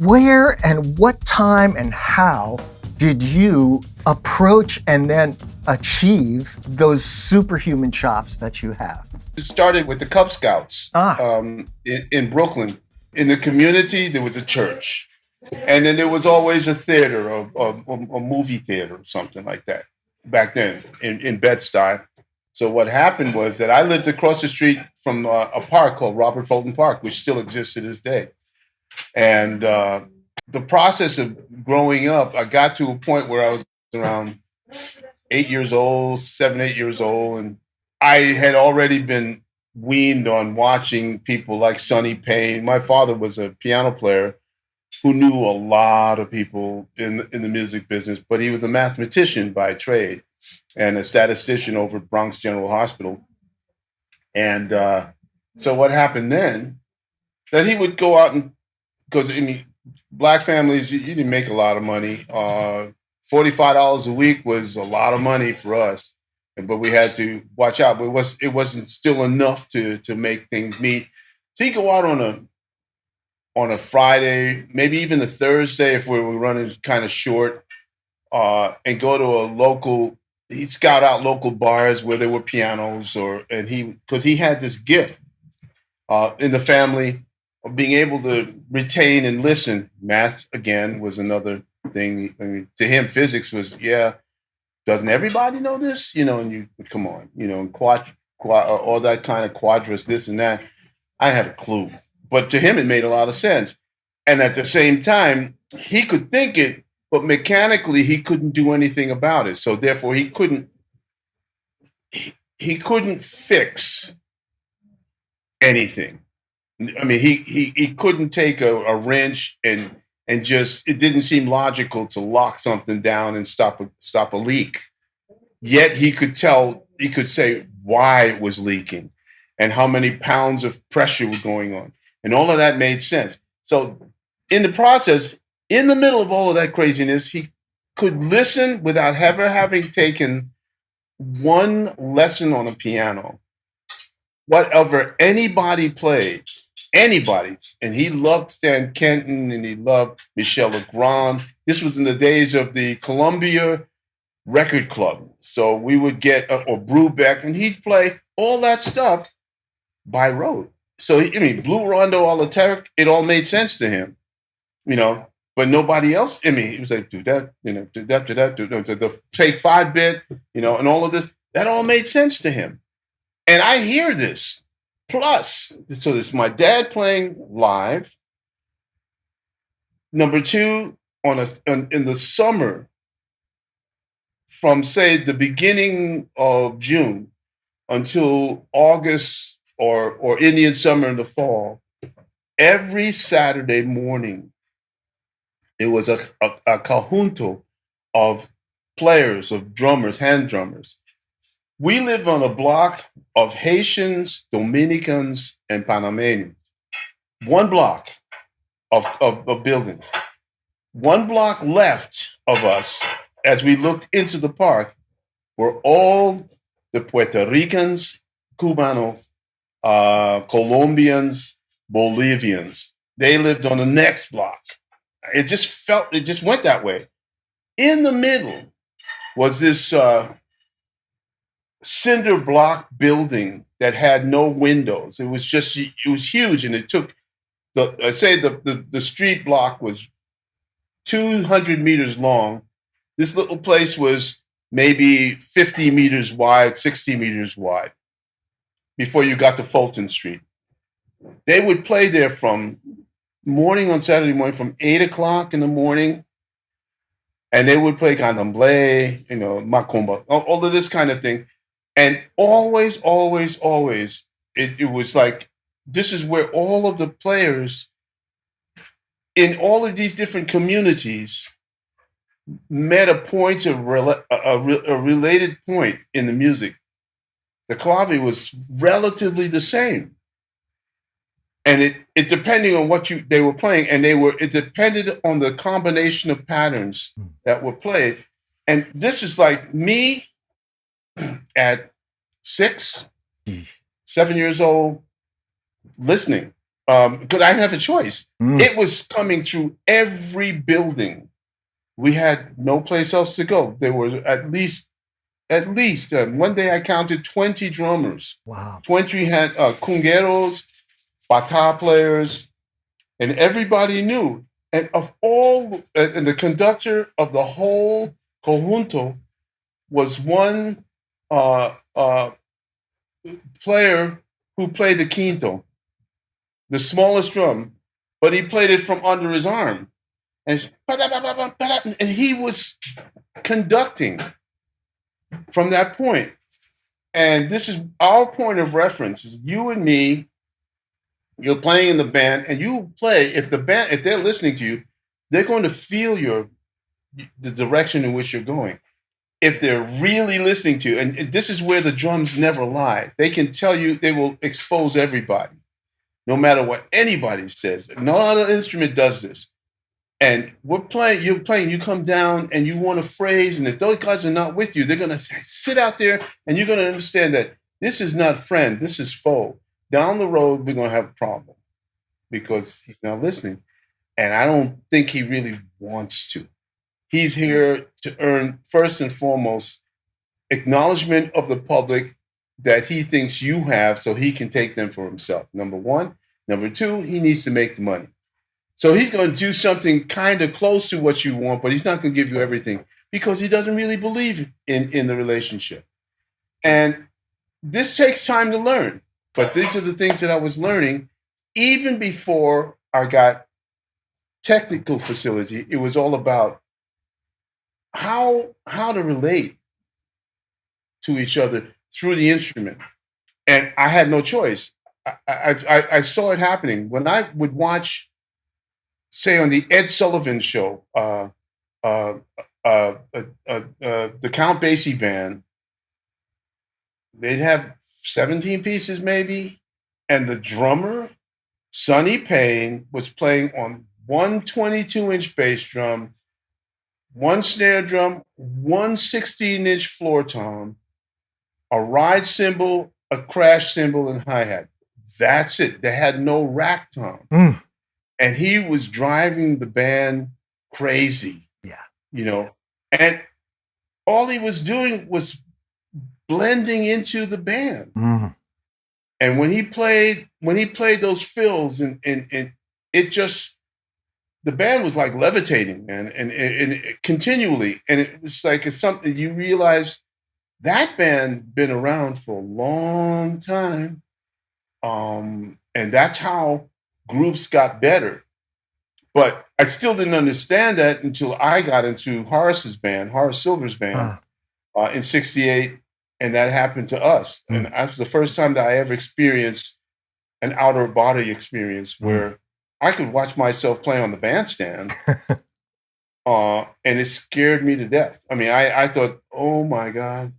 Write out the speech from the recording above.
Where and what time and how did you approach and then achieve those superhuman chops that you have? It started with the Cub Scouts in Brooklyn. In the community, there was a church. And then there was always a theater, a movie theater or something like that back then in Bed-Stuy. So what happened was that I lived across the street from a park called Robert Fulton Park, which still exists to this day. And the process of growing up, I got to a point where I was around 7, 8 years old, and I had already been weaned on watching people like Sonny Payne. My father was a piano player who knew a lot of people in the music business, but he was a mathematician by trade and a statistician over at Bronx General Hospital. And so what happened then, that he would go out and, because I mean, black families, you didn't make a lot of money. $45 a week was a lot of money for us, but we had to watch out. But it wasn't still enough to make things meet. So you go out on a Friday, maybe even a Thursday if we were running kind of short, and go to a local. He'd scout out local bars where there were pianos, because he had this gift in the family of being able to retain and listen. Math again was another thing. I mean, to him, physics was, doesn't everybody know this? And you come on, and all that kind of quadrants, this and that. I didn't have a clue. But to him, it made a lot of sense. And at the same time, he could think it, but mechanically, he couldn't do anything about it. So therefore, he couldn't fix anything. I mean, he couldn't take a wrench and just, it didn't seem logical to lock something down and stop a leak. Yet he could say why it was leaking and how many pounds of pressure were going on. And all of that made sense. So in the process, in the middle of all of that craziness, he could listen without ever having taken one lesson on a piano. Whatever anybody played, anybody. And he loved Stan Kenton and he loved Michel Legrand. This was in the days of the Columbia Record Club. So we would get, or Brubeck, and he'd play all that stuff by rote. So, Blue Rondo, All-Eteric, it all made sense to him, but nobody else, he was like, do that, do that, the take 5-bit, and all of this, that all made sense to him. And I hear this. Plus, so this is my dad playing live. Number two, in the summer, from say the beginning of June until August or Indian summer in the fall, every Saturday morning, it was a conjunto of players, of drummers, hand drummers. We lived on a block of Haitians, Dominicans, and Panameños. One block of buildings. One block left of us, as we looked into the park, were all the Puerto Ricans, Cubanos, Colombians, Bolivians. They lived on the next block. It just went that way. In the middle was this cinder block building that had no windows. It was huge, and it took the street block was 200 meters long. This little place was maybe 50 meters wide, 60 meters wide before you got to Fulton Street. They would play there from morning on Saturday morning from 8 o'clock in the morning. And they would play candomblé, macumba, all of this kind of thing. And always, always, always, it was like, this is where all of the players in all of these different communities met a point of a related point in the music. The clave was relatively the same. And it depending on what they were playing, and it depended on the combination of patterns that were played. And this is like me at 6, 7 years old, listening. because I didn't have a choice. Mm. It was coming through every building. We had no place else to go. There were at least one day I counted 20 drummers. Wow. 20 had cungueros, bata players, and everybody knew. And of all, and the conductor of the whole conjunto was one player who played the quinto, the smallest drum, but he played it from under his arm. And he was conducting from that point. And this is our point of reference. Is you and me, you're playing in the band, and you play. If they're listening to you, they're going to feel the direction in which you're going. If they're really listening to you, and this is where the drums never lie. They can tell you, they will expose everybody, no matter what anybody says. No other instrument does this. And you're playing, you come down and you want a phrase, and if those guys are not with you, they're going to sit out there, and you're going to understand that this is not friend, this is foe. Down the road, we're going to have a problem because he's not listening. And I don't think he really wants to. He's here to earn, first and foremost, acknowledgement of the public that he thinks you have so he can take them for himself. Number one. Number two, he needs to make the money. So he's going to do something kind of close to what you want, but he's not going to give you everything because he doesn't really believe in the relationship. And this takes time to learn. But these are the things that I was learning even before I got technical facility. It was all about how to relate to each other through the instrument. And I had no choice. I saw it happening. When I would watch, say, on the Ed Sullivan Show, the Count Basie Band, they'd have 17 pieces maybe, and the drummer, Sonny Payne, was playing on one 22-inch bass drum, one snare drum, one 16-inch floor tom, a ride cymbal, a crash cymbal, and hi-hat. That's it. They had no rack tom. Mm. And he was driving the band crazy. Yeah. And all he was doing was blending into the band. Mm. And when he played those fills, and it just, the band was like levitating, man, and it continually. And it was like, it's something you realize that band been around for a long time. And that's how groups got better. But I still didn't understand that until I got into Horace Silver's band, in '68, and that happened to us. And that's the first time that I ever experienced an outer body experience where I could watch myself play on the bandstand, and it scared me to death. I mean, I thought, oh my God,